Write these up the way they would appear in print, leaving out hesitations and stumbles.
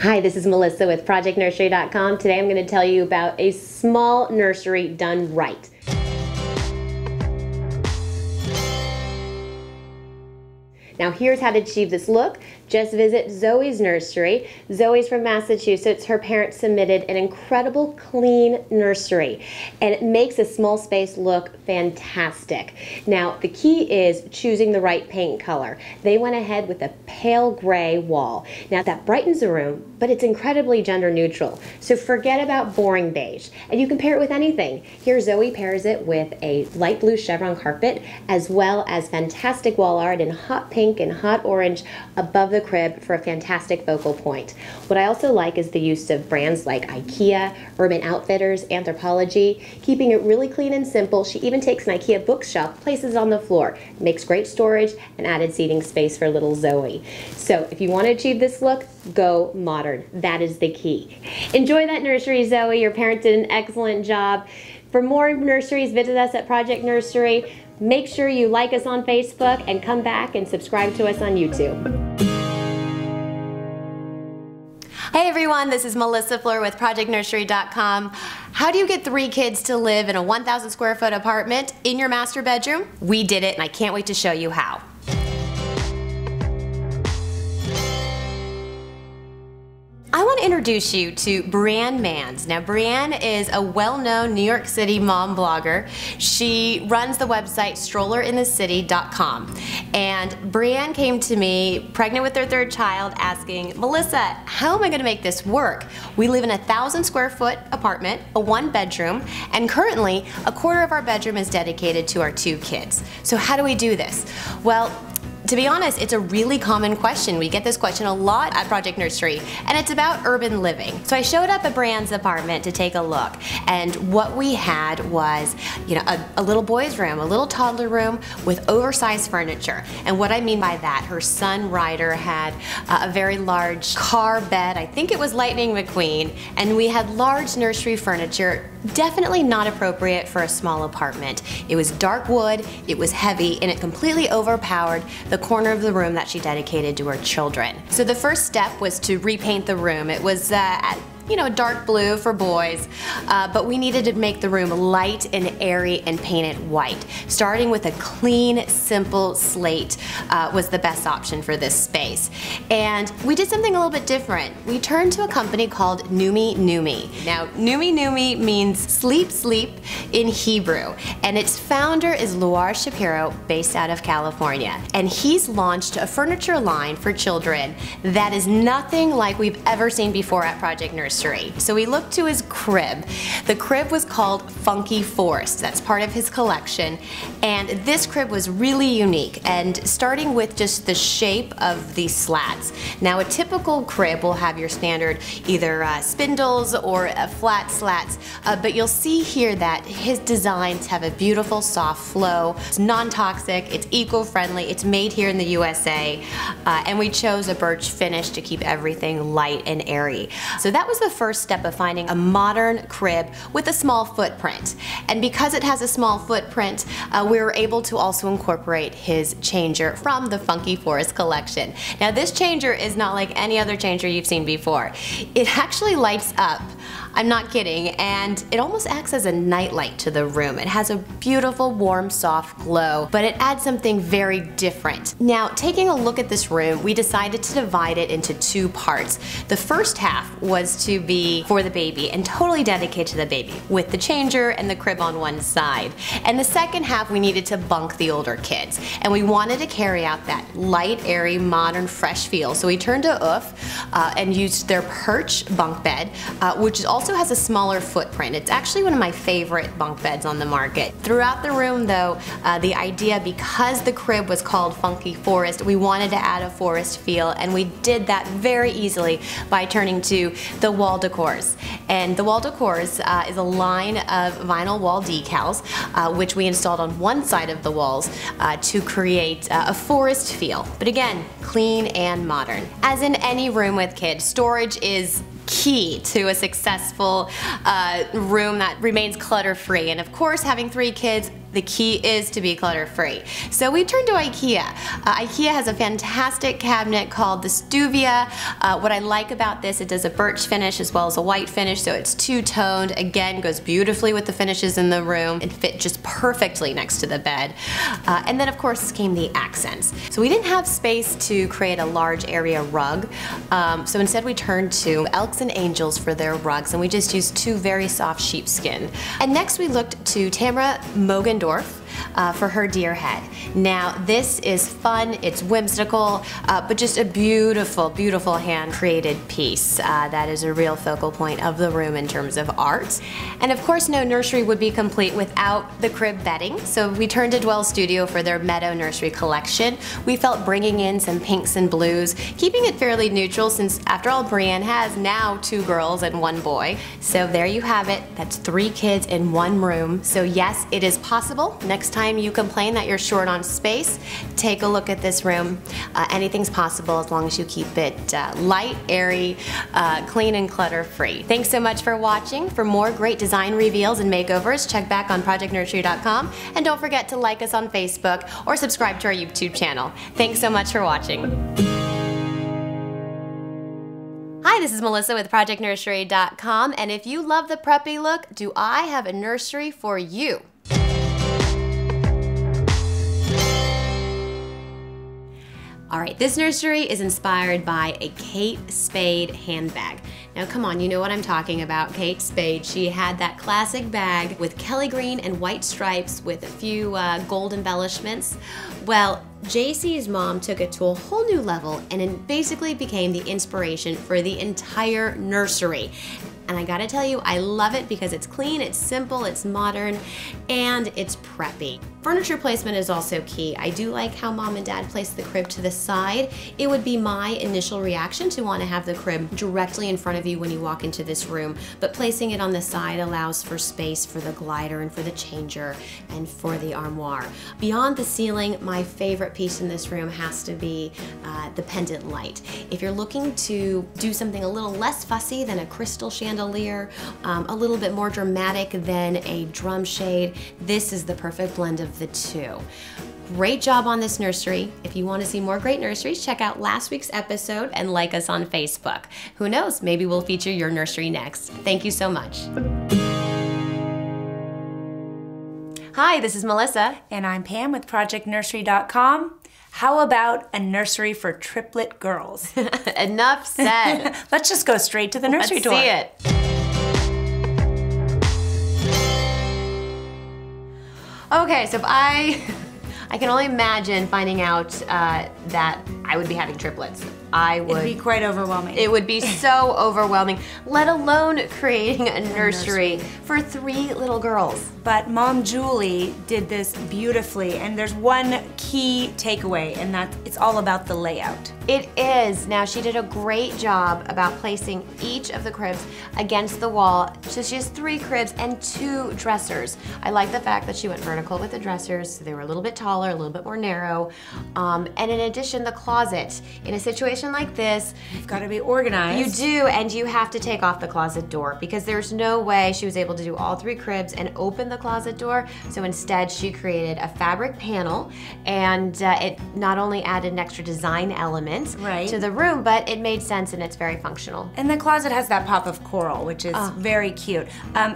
Hi, this is Melissa with ProjectNursery.com. Today I'm going to tell you about a small nursery done right. Now here's how to achieve this look. Just visit Zoes Nursery. Zoe's from Massachusetts. Her parents submitted an incredible clean nursery, and it makes a small space look fantastic. Now the key is choosing the right paint color. They went ahead with a pale gray wall. Now that brightens the room, but it's incredibly gender neutral. So forget about boring beige, and you can pair it with anything. Here Zoe pairs it with a light blue chevron carpet, as well as fantastic wall art in hot pink and hot orange above the crib for a fantastic focal point. What I also like is the use of brands like IKEA, Urban Outfitters, Anthropologie, keeping it really clean and simple. She even takes an IKEA bookshelf, places it on the floor, makes great storage and added seating space for little Zoe. So if you want to achieve this look, go modern. That is the key. Enjoy that nursery, Zoe. Your parents did an excellent job. For more nurseries, visit us at Project Nursery. Make sure you like us on Facebook and come back and subscribe to us on YouTube. Hey everyone, this is Melissa Fluhr with ProjectNursery.com. How do you get 3 kids to live in a 1,000 square foot apartment in your master bedroom? We did it, and I can't wait to show you how. I want to introduce you to Brandmans. Now, Brianne is a well-known New York City mom blogger. She runs the website strollerinthecity.com. And Brianne came to me, pregnant with their 3rd child, asking, Melissa, how am I going to make this work? We live in a 1,000 square foot apartment, a 1-bedroom, and currently a quarter of our bedroom is dedicated to our 2 kids. So how do we do this? Well, to be honest, it's a really common question. We get this question a lot at Project Nursery, and it's about urban living. So I showed up at Brianne's apartment to take a look, and what we had was, a little boy's room, a little toddler room with oversized furniture. And what I mean by that, her son Ryder had a very large car bed. I think it was Lightning McQueen, and we had large nursery furniture. Definitely not appropriate for a small apartment. It was dark wood, it was heavy, and it completely overpowered the corner of the room that she dedicated to her children. So the first step was to repaint the room. It was dark blue for boys, but we needed to make the room light and airy and paint it white. Starting with a clean, simple slate was the best option for this space. And we did something a little bit different. We turned to a company called Numi Numi. Now, Numi Numi means sleep, sleep in Hebrew, and its founder is Fluhr Shapiro, based out of California. And he's launched a furniture line for children that is nothing like we've ever seen before at Project Nursery. So we looked to his crib. The crib was called Funky Forest. That's part of his collection. And this crib was really unique, and starting with just the shape of the slats. Now a typical crib will have your standard either spindles or flat slats, but you'll see here that his designs have a beautiful soft flow. It's non-toxic, it's eco-friendly, it's made here in the USA, and we chose a birch finish to keep everything light and airy. So that was the first step of finding a modern crib with a small footprint. And because it has a small footprint, we were able to also incorporate his changer from the Funky Forest collection. Now this changer is not like any other changer you've seen before. It actually lights up. I'm not kidding, and it almost acts as a nightlight to the room. It has a beautiful, warm, soft glow, but it adds something very different. Now, taking a look at this room, we decided to divide it into 2 parts. The first half was to be for the baby and totally dedicated to the baby, with the changer and the crib on one side. And the second half, we needed to bunk the older kids, and we wanted to carry out that light, airy, modern, fresh feel. So we turned to OOF and used their perch bunk bed, which also has a smaller footprint. It's actually one of my favorite bunk beds on the market. Throughout the room though, the idea, because the crib was called Funky Forest, we wanted to add a forest feel, and we did that very easily by turning to the wall decors. And the wall decors is a line of vinyl wall decals, which we installed on one side of the walls to create a forest feel. But again, clean and modern. As in any room with kids, storage is key to a successful room that remains clutter-free. And of course, having 3 kids, The key is to be clutter-free. So we turned to IKEA. IKEA has a fantastic cabinet called the Stuvia. What I like about this, it does a birch finish as well as a white finish, so it's two-toned. Again, goes beautifully with the finishes in the room. It fit just perfectly next to the bed. And then of course came the accents. So we didn't have space to create a large area rug, so instead we turned to Elks and Angels for their rugs, and we just used two very soft sheepskin. And next we looked to Tamara Mogendorf for her deer head. Now this is fun, it's whimsical, but just a beautiful, beautiful hand-created piece that is a real focal point of the room in terms of art. And of course no nursery would be complete without the crib bedding, so we turned to Dwell Studio for their Meadow Nursery collection. We felt bringing in some pinks and blues, keeping it fairly neutral since after all Brienne has now 2 girls and 1 boy. So there you have it, that's 3 kids in 1 room. So yes, it is possible. Next time you complain that you're short on space, take a look at this room. Anything's possible as long as you keep it light, airy, clean, and clutter-free. Thanks so much for watching. For more great design reveals and makeovers, check back on ProjectNursery.com, and don't forget to like us on Facebook or subscribe to our YouTube channel. Thanks so much for watching. Hi, this is Melissa with ProjectNursery.com, and if you love the preppy look, do I have a nursery for you. All right, this nursery is inspired by a Kate Spade handbag. Now come on, you know what I'm talking about, Kate Spade. She had that classic bag with Kelly green and white stripes with a few gold embellishments. Well, JC's mom took it to a whole new level and it basically became the inspiration for the entire nursery. And I gotta tell you, I love it because it's clean, it's simple, it's modern, and it's preppy. Furniture placement is also key. I do like how mom and dad placed the crib to the side. It would be my initial reaction to want to have the crib directly in front of you when you walk into this room, but placing it on the side allows for space for the glider and for the changer and for the armoire. Beyond the ceiling, my favorite piece in this room has to be the pendant light. If you're looking to do something a little less fussy than a crystal chandelier, a little bit more dramatic than a drum shade, this is the perfect blend of the two. Great job on this nursery. If you want to see more great nurseries, check out last week's episode and like us on Facebook. Who knows, maybe we'll feature your nursery next. Thank you so much. Hi, this is Melissa. And I'm Pam with ProjectNursery.com. How about a nursery for triplet girls? Enough said. Let's just go straight to the nursery tour. Let's see it. Okay, so if I can only imagine finding out that I would be having triplets. It'd be quite overwhelming. It would be so overwhelming, let alone creating a nursery for 3 little girls. But Mom Julie did this beautifully, and there's one key takeaway, and that it's all about the layout. It is. Now, she did a great job about placing each of the cribs against the wall. So she has 3 cribs and 2 dressers. I like the fact that she went vertical with the dressers, so they were a little bit taller, a little bit more narrow. And in addition, the closet. In a situation like this, you've got to be organized. You do, and you have to take off the closet door because there's no way she was able to do all 3 cribs and open the closet door. So instead, she created a fabric panel, and it not only added an extra design element to the room, but it made sense and it's very functional. And the closet has that pop of coral, which is very cute.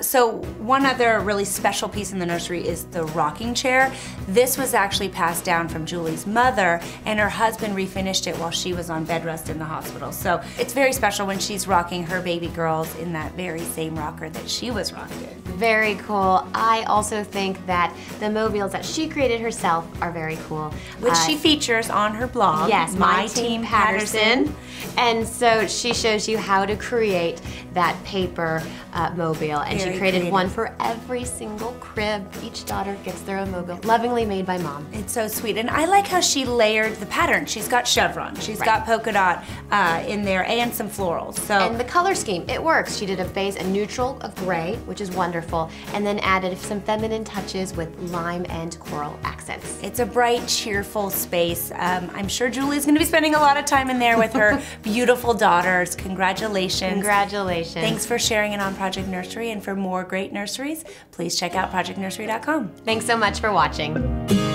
So one other really special piece in the nursery is the rocking chair. This was actually passed down from Julie's mother, and her husband refinished it while she was on bed rest in the hospital. So it's very special when she's rocking her baby girls in that very same rocker that she was rocked in. Very cool. I also think that the mobiles that she created herself are very cool. Which she features on her blog. Yes, My Team Patterson. And so she shows you how to create that paper mobile. And she created one for every single crib. Each daughter gets their own mobile, lovingly made by Mom. It's so sweet. And I like how she layered the pattern. She's got chevron, she's got polka polka dot in there and some florals. So and the color scheme, it works. She did a base, a neutral, a gray, which is wonderful, and then added some feminine touches with lime and coral accents. It's a bright, cheerful space. I'm sure Julie's going to be spending a lot of time in there with her beautiful daughters. Congratulations. Congratulations. Thanks for sharing it on Project Nursery, and for more great nurseries, please check out projectnursery.com. Thanks so much for watching.